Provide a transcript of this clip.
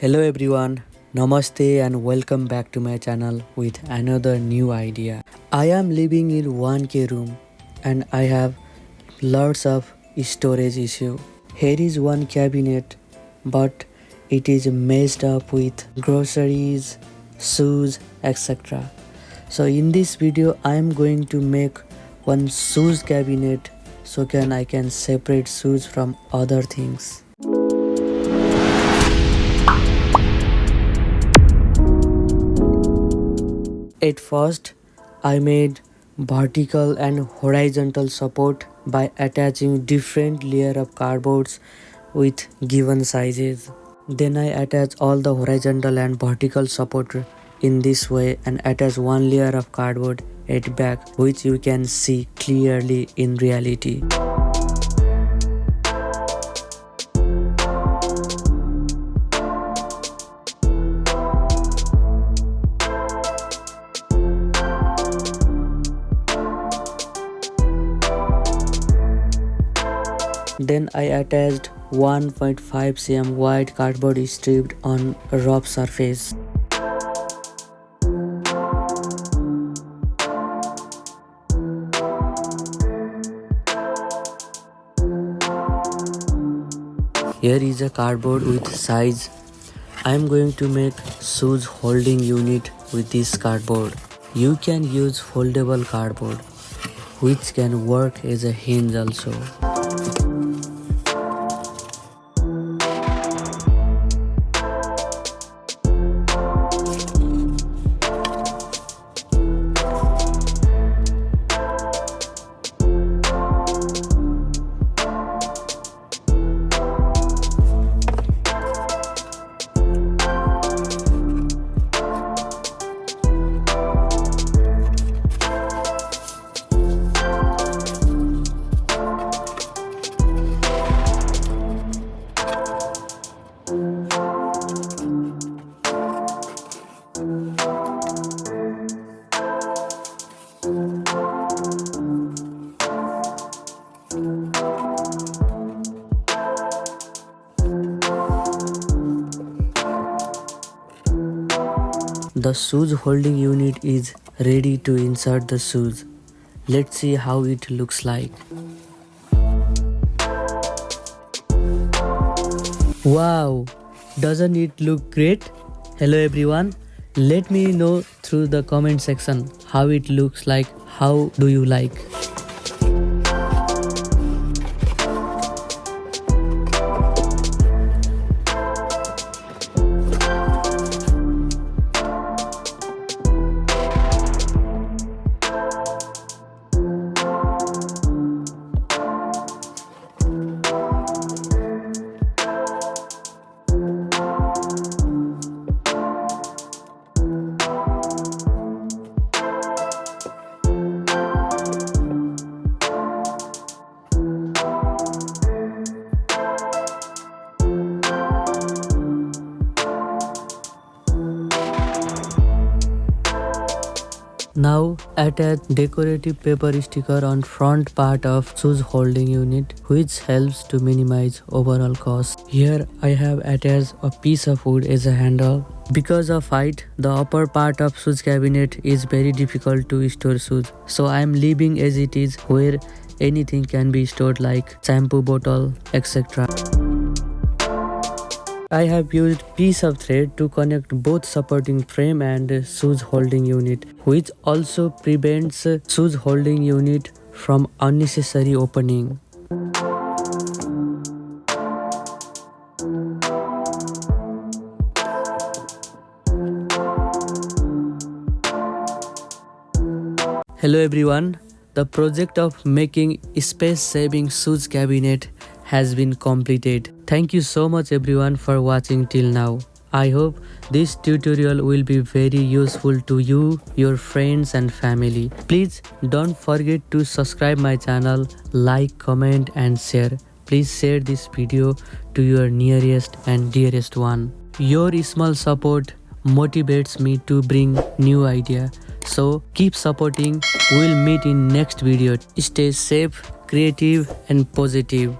Hello everyone, Namaste and welcome back to my channel with another new idea. I am living in 1K room and I have lots of storage issue. Here is one cabinet but it is messed up with groceries, shoes, etc. So in this video I am going to make one shoes cabinet so I can separate shoes from other things. At first, I made vertical and horizontal support by attaching different layer of cardboards with given sizes. Then I attach all the horizontal and vertical support in this way and attach one layer of cardboard at back, which you can see clearly in reality. Then I attached 1.5 cm wide cardboard strip on a rough surface. Here is a cardboard with size. I am going to make shoes holding unit with this cardboard. You can use foldable cardboard, which can work as a hinge also. The shoes holding unit is ready to insert the shoes. Let's see how it looks like. Wow! Doesn't it look great? Hello everyone. Let me know through the comment section how it looks like. How do you like? Now attach decorative paper sticker on front part of shoes holding unit, which helps to minimize overall cost. Here I have attached a piece of wood as a handle. Because of height, the upper part of shoes cabinet is very difficult to store shoes. So I am leaving as it is, where anything can be stored like shampoo bottle, etc. I have used piece of thread to connect both supporting frame and shoes holding unit, which also prevents shoes holding unit from unnecessary opening. Hello everyone, the project of making space-saving shoes cabinet has been completed. Thank you so much everyone for watching till now. I hope this tutorial will be very useful to you, your friends and family. Please don't forget to subscribe my channel, like, comment and share. Please share this video to your nearest and dearest one. Your small support motivates me to bring new idea. So keep supporting. We'll meet in next video. Stay safe, creative and positive.